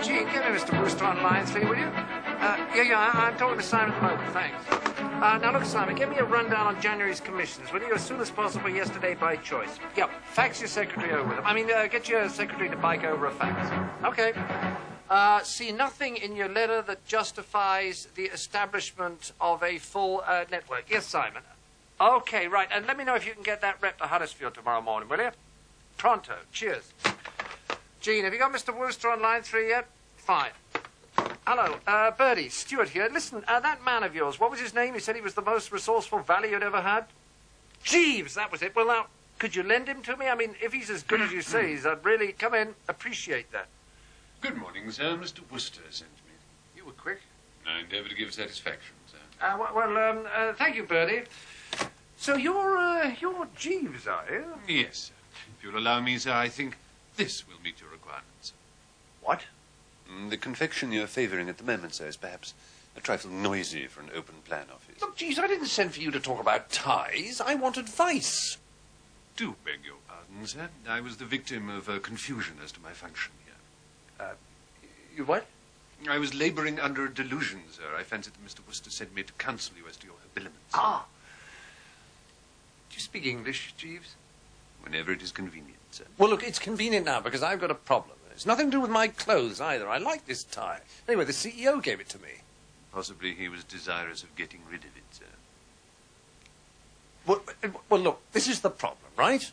Gene, give me Mr. Wooster on line 3, will you? I'm talking to Simon at the moment, thanks. Now look, Simon, give me a rundown on January's commissions, will you, as soon as possible yesterday by choice. Yeah, fax your secretary over them. Get your secretary to bike over a fax. Okay. See nothing in your letter that justifies the establishment of a full network. Yes, Simon. Okay, right, and let me know if you can get that rep to Huddersfield tomorrow morning, will you? Pronto. Cheers. Gene, have you got Mr. Wooster on line 3 yet? Fine. Hello, Bertie, Stuart here. Listen, that man of yours, what was his name? He said he was the most resourceful valet you'd ever had. Jeeves, that was it. Well, now, could you lend him to me? If he's as good as you say, I'd really come in, appreciate that. Good morning, sir. Mr. Wooster sent me. You were quick. I endeavour to give satisfaction, sir. Thank you, Bertie. So you're Jeeves, are you? Yes, sir. If you'll allow me, sir, I think this will meet your requirements. What? The confection you're favouring at the moment, sir, is perhaps a trifle noisy for an open-plan office. Look, Jeeves, I didn't send for you to talk about ties. I want advice. Do beg your pardon, sir. I was the victim of confusion as to my function here. You what? I was labouring under a delusion, sir. I fancied that Mr. Wooster sent me to counsel you as to your habiliments. Ah. Do you speak English, Jeeves? Whenever it is convenient, sir. Well, look, it's convenient now because I've got a problem. It's nothing to do with my clothes either. I like this tie. Anyway, the CEO gave it to me. Possibly he was desirous of getting rid of it, sir. Well, look, this is the problem, right?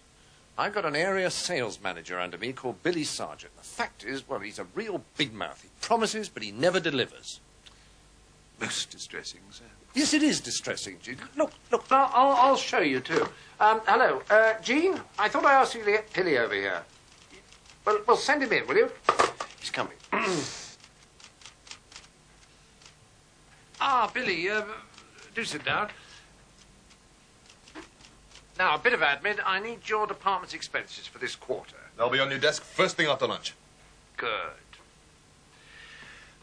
I've got an area sales manager under me called Billy Sargent. The fact is, well, he's a real big mouth. He promises, but he never delivers. Most distressing, sir. Yes, it is distressing, Gene. Look, I'll show you, too. Hello, Gene, I thought I asked you to get Billy over here. Well, send him in, will you? He's coming. Billy, do sit down. Now, a bit of admin. I need your department's expenses for this quarter. They'll be on your desk first thing after lunch. Good.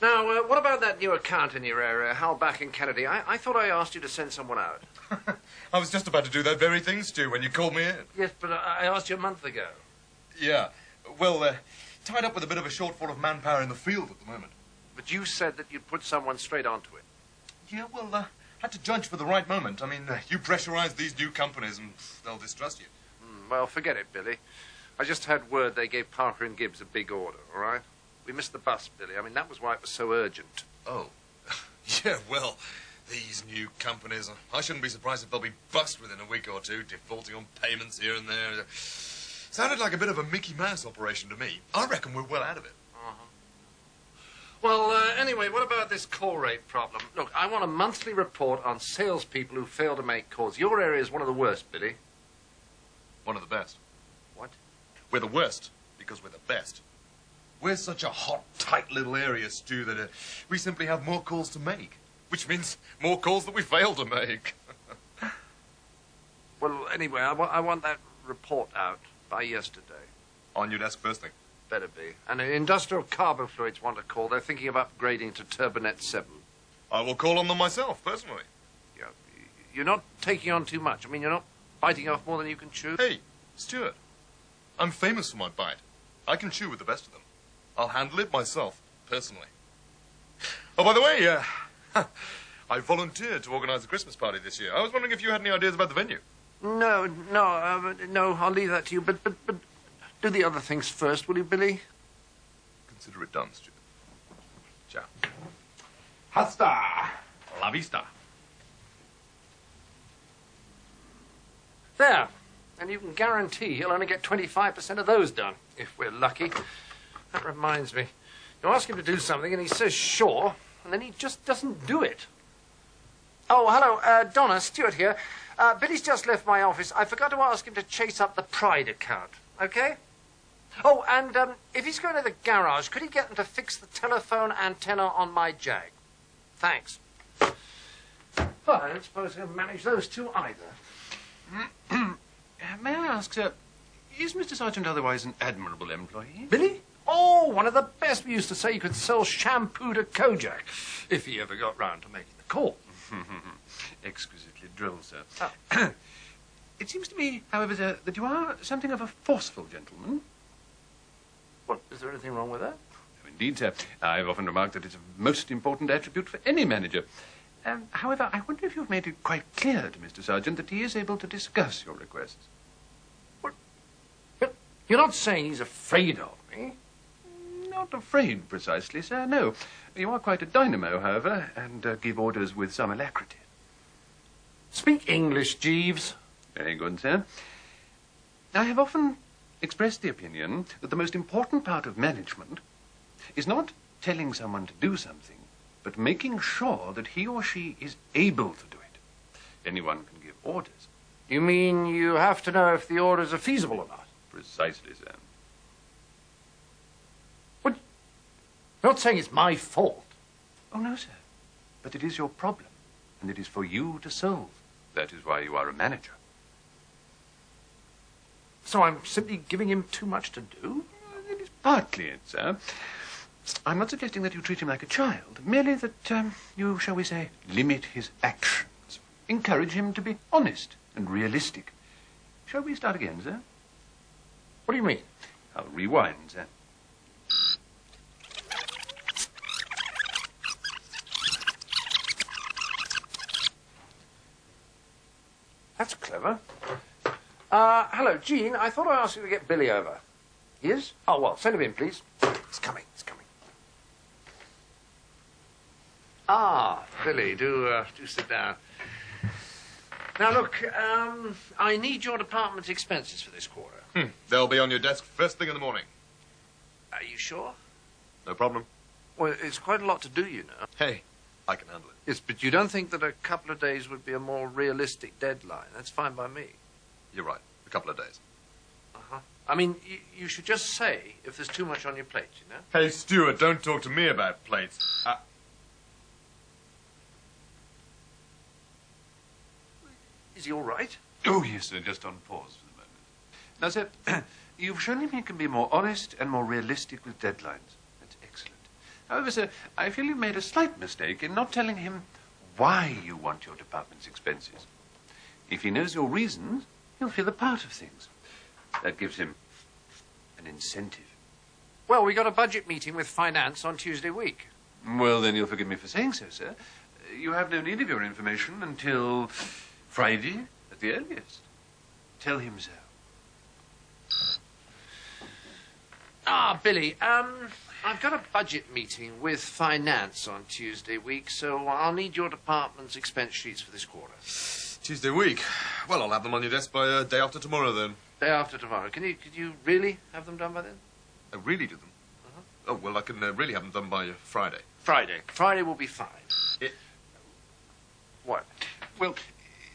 Now, what about that new account in your area, Halbach and Kennedy? I thought I asked you to send someone out. I was just about to do that very thing, Stu, when you called me in. Yes, but I asked you a month ago. Yeah. Well, tied up with a bit of a shortfall of manpower in the field at the moment. But you said that you'd put someone straight onto it. Yeah, well, had to judge for the right moment. You pressurize these new companies and they'll distrust you. Well, forget it, Billy. I just had word they gave Parker and Gibbs a big order, all right? We missed the bus, Billy. That was why it was so urgent. Oh. Yeah, well, these new companies, I shouldn't be surprised if they'll be bust within a week or two, defaulting on payments here and there. Sounded like a bit of a Mickey Mouse operation to me. I reckon we're well out of it. Well, anyway, what about this call rate problem? Look, I want a monthly report on salespeople who fail to make calls. Your area is one of the worst, Billy. One of the best. What? We're the worst because we're the best. We're such a hot, tight little area, Stu, that we simply have more calls to make, which means more calls that we fail to make. Well, anyway, I want that report out by yesterday. On your desk first thing. Better be. And Industrial Carbon Fluids want to call. They're thinking of upgrading to Turbonet 7. I will call on them myself, personally. Yeah, you're not taking on too much. You're not biting off more than you can chew. Hey, Stuart, I'm famous for my bite. I can chew with the best of them. I'll handle it myself, personally. Oh, by the way, I volunteered to organise a Christmas party this year. I was wondering if you had any ideas about the venue. No, I'll leave that to you. But do the other things first, will you, Billy? Consider it done, Stuart. Ciao. Hasta la vista. There. And you can guarantee he'll only get 25% of those done, if we're lucky. That reminds me. You ask him to do something and he says sure, and then he just doesn't do it. Oh, hello, Donna, Stuart here. Billy's just left my office. I forgot to ask him to chase up the Pride account, okay? Oh, and if he's going to the garage, could he get them to fix the telephone antenna on my Jag? Thanks. Well, I don't suppose he'll manage those two either. May I ask, sir, is Mr. Sargent otherwise an admirable employee? Billy? Oh, one of the best. We used to say you could sell shampoo to Kojak, if he ever got round to making the call. Exquisitely droll, sir. Oh. It seems to me, however, sir, that you are something of a forceful gentleman. What, is there anything wrong with that? indeed, sir. I've often remarked that it's a most important attribute for any manager. However, I wonder if you've made it quite clear to Mr. Sargent that he is able to discuss your requests. But you're not saying he's afraid of me? Not afraid, precisely, sir, no. You are quite a dynamo, however, and give orders with some alacrity. Speak English, Jeeves. Very good, sir. I have often expressed the opinion that the most important part of management is not telling someone to do something, but making sure that he or she is able to do it. Anyone can give orders. You mean you have to know if the orders are feasible or not? Precisely, sir. What? You're not saying it's my fault. Oh, no, sir. But it is your problem, and it is for you to solve. That is why you are a manager. So I'm simply giving him too much to do? It is partly it, sir. I'm not suggesting that you treat him like a child, merely that you, shall we say, limit his actions. Encourage him to be honest and realistic. Shall we start again, sir? What do you mean? I'll rewind, sir. That's clever. Hello, Jean. I thought I asked you to get Billy over. He is? Oh, well, send him in, please. He's coming, he's coming. Ah, Billy, do sit down. Now, look, I need your department's expenses for this quarter. They'll be on your desk first thing in the morning. Are you sure? No problem. Well, it's quite a lot to do, you know. Hey, I can handle it. Yes, but you don't think that a couple of days would be a more realistic deadline? That's fine by me. You're right. A couple of days. Uh-huh. I mean, you should just say if there's too much on your plate, you know? Hey, Stuart, don't talk to me about plates. Is he all right? Oh, yes, sir, just on pause for the moment. Now, sir, you've shown him he can be more honest and more realistic with deadlines. That's excellent. However, sir, I feel you've made a slight mistake in not telling him why you want your department's expenses. If he knows your reasons, he'll feel a part of things. That gives him an incentive. Well, we got a budget meeting with finance on Tuesday week. Well, then you'll forgive me for saying so, sir. You have no need of your information until Friday at the earliest. Tell him so. Ah, Billy, I've got a budget meeting with finance on Tuesday week, so I'll need your department's expense sheets for this quarter. Tuesday week. Well, I'll have them on your desk by day after tomorrow, then. Day after tomorrow. Could you really have them done by then? I really do them? Oh, well, I can really have them done by Friday. Friday. Friday will be fine. What? Well,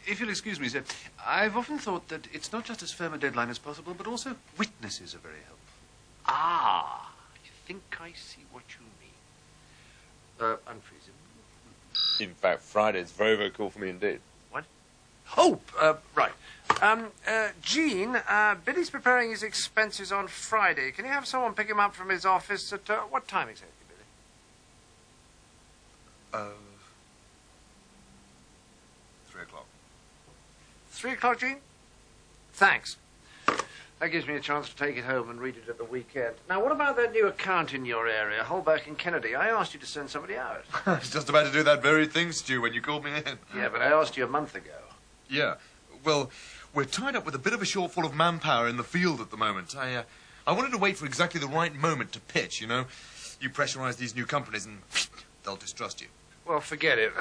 if you'll excuse me, sir, I've often thought that it's not just as firm a deadline as possible, but also witnesses are very helpful. Ah, I think I see what you mean. Unfreeze him. In fact, Friday is very, very cool for me indeed. What? Oh, right. Jean, Billy's preparing his expenses on Friday. Can you have someone pick him up from his office at, what time exactly, Billy? 3 o'clock. 3 o'clock, Jean? Thanks. That gives me a chance to take it home and read it at the weekend. Now, what about that new account in your area, Holback and Kennedy? I asked you to send somebody out. I was just about to do that very thing, Stu, when you called me in. Yeah, but I asked you a month ago. Yeah. Well, we're tied up with a bit of a shortfall of manpower in the field at the moment. I wanted to wait for exactly the right moment to pitch, you know. You pressurize these new companies and they'll distrust you. Well, forget it.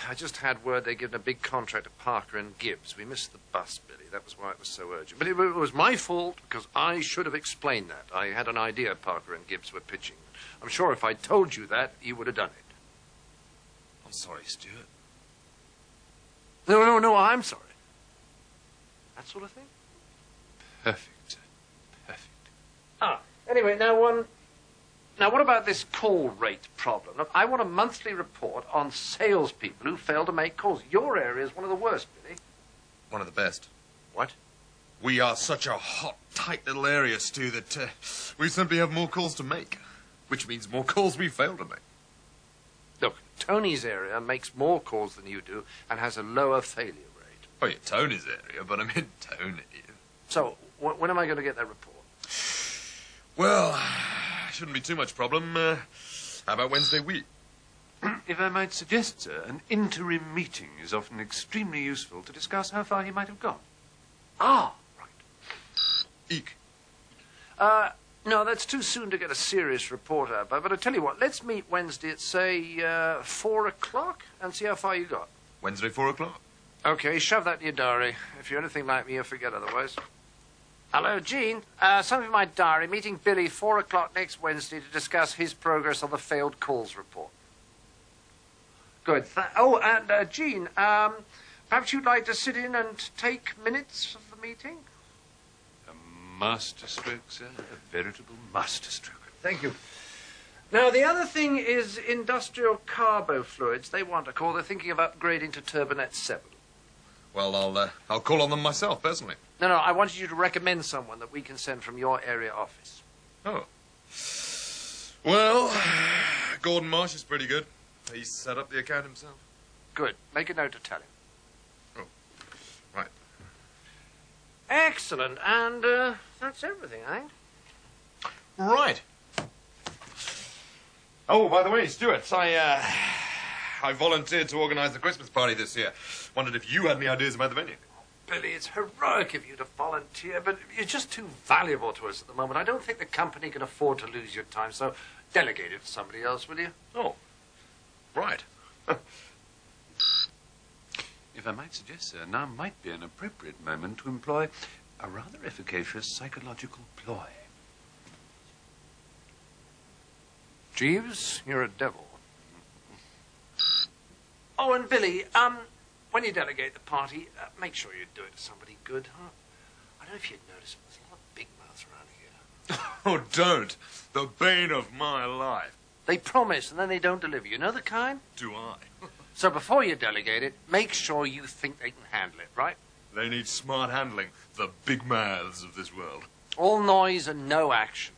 I just had word they'd given a big contract to Parker and Gibbs. We missed the bus, Billy. That was why it was so urgent. But it was my fault because I should have explained that. I had an idea Parker and Gibbs were pitching. I'm sure if I'd told you that, you would have done it. I'm sorry, Stuart. No, I'm sorry. That sort of thing? Perfect, sir. Perfect. Anyway, now what about this call rate problem? Look, I want a monthly report on salespeople who fail to make calls. Your area is one of the worst, Billy. One of the best. What? We are such a hot, tight little area, Stu, that we simply have more calls to make. Which means more calls we fail to make. Look, Tony's area makes more calls than you do and has a lower failure rate. Oh, yeah, Tony's area, but I mean Tony. So, when am I going to get that report? Well, shouldn't be too much problem. How about Wednesday week? If I might suggest, sir, an interim meeting is often extremely useful to discuss how far he might have gone. Ah, right. Eek. No, that's too soon to get a serious report out by. But I tell you what, let's meet Wednesday at, say, 4 o'clock and see how far you got. Wednesday, 4 o'clock. Okay, shove that in your diary. If you're anything like me, you'll forget otherwise. Hello, Jean. Something in my diary. Meeting Billy 4 o'clock next Wednesday to discuss his progress on the failed calls report. Good. And Jean, perhaps you'd like to sit in and take minutes of the meeting? A masterstroke, sir. A veritable masterstroke. Thank you. Now, the other thing is industrial carbo fluids. They want a call. They're thinking of upgrading to Turbonet 7. Well, I'll call on them myself, personally. No, I wanted you to recommend someone that we can send from your area office. Oh. Well, Gordon Marsh is pretty good. He set up the account himself. Good. Make a note to tell him. Oh, right. Excellent. And that's everything, I think. Right. Oh, by the way, Stuart, I volunteered to organise the Christmas party this year. Wondered if you had any ideas about the venue. Billy, it's heroic of you to volunteer, but you're just too valuable to us at the moment. I don't think the company can afford to lose your time, so delegate it to somebody else, will you? Oh, right. If I might suggest, sir, now might be an appropriate moment to employ a rather efficacious psychological ploy. Jeeves, you're a devil. Oh, and Billy, when you delegate the party, make sure you do it to somebody good, huh? I don't know if you'd notice, but there's a lot of big mouths around here. Oh, don't. The bane of my life. They promise, and then they don't deliver. You know the kind? Do I? So before you delegate it, make sure you think they can handle it, right? They need smart handling. The big mouths of this world. All noise and no action.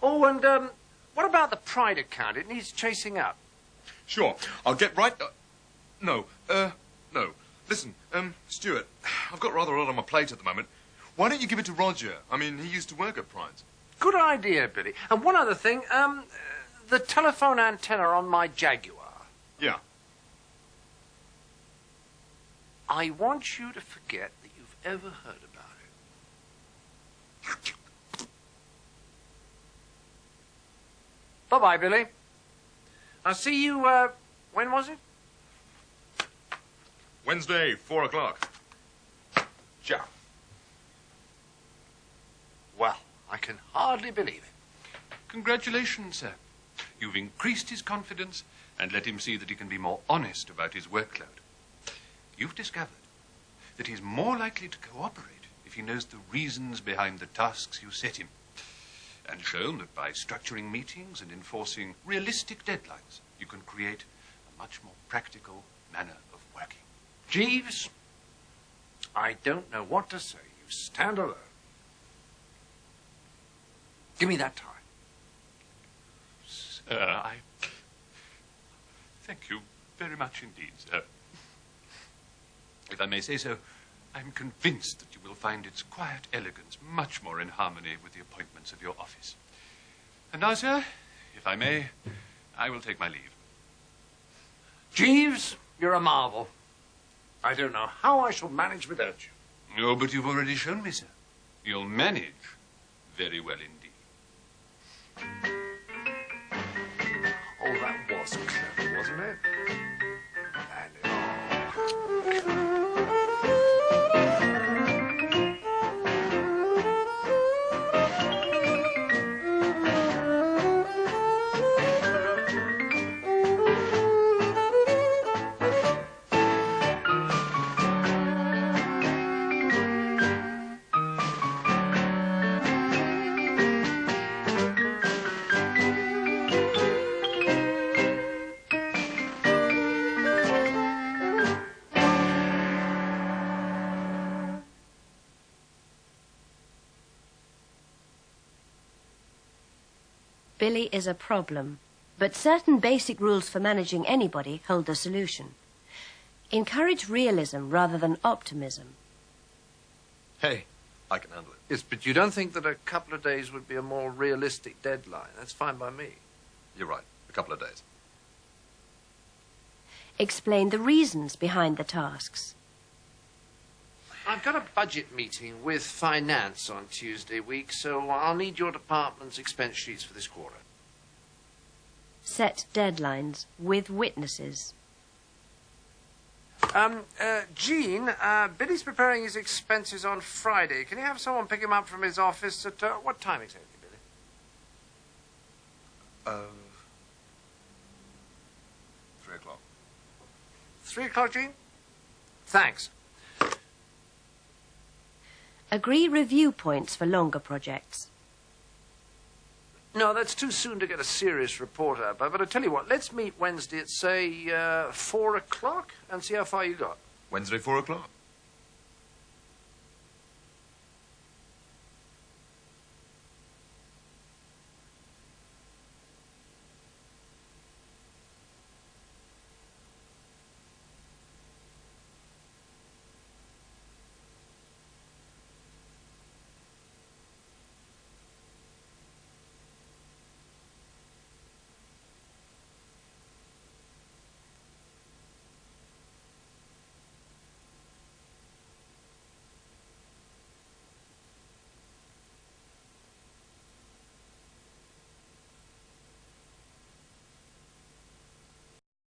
Oh, and what about the Pride account? It needs chasing up. Sure. I'll get right... No. Listen, Stuart, I've got rather a lot on my plate at the moment. Why don't you give it to Roger? I mean, he used to work at Pride's. Good idea, Billy. And one other thing, the telephone antenna on my Jaguar. Yeah. I want you to forget that you've ever heard about it. Bye-bye, Billy. I'll see you, when was it? Wednesday, 4 o'clock. Ciao. Well, I can hardly believe it. Congratulations, sir. You've increased his confidence and let him see that he can be more honest about his workload. You've discovered that he's more likely to cooperate if he knows the reasons behind the tasks you set him, and shown that by structuring meetings and enforcing realistic deadlines, you can create a much more practical manner of working. Jeeves, I don't know what to say. You stand alone. Give me that tie. Sir, I thank you very much indeed, sir. If I may say so, I'm convinced that you will find its quiet elegance much more in harmony with the appointments of your office. And now, sir, if I may, I will take my leave. Jeeves, you're a marvel. I don't know how I shall manage without you. Oh, but you've already shown me, sir. You'll manage very well indeed. Oh, that was clever, wasn't it? Billy is a problem, but certain basic rules for managing anybody hold the solution. Encourage realism rather than optimism. Hey, I can handle it. Yes, but you don't think that a couple of days would be a more realistic deadline? That's fine by me. You're right. A couple of days. Explain the reasons behind the tasks. I've got a budget meeting with finance on Tuesday week, so I'll need your department's expense sheets for this quarter. Set deadlines with witnesses. Gene, Billy's preparing his expenses on Friday. Can you have someone pick him up from his office at, what time exactly, Billy? 3 o'clock. 3 o'clock, Gene? Thanks. Agree review points for longer projects. No, that's too soon to get a serious report out, but I tell you what, let's meet Wednesday at, say, 4 o'clock and see how far you got. Wednesday, 4 o'clock.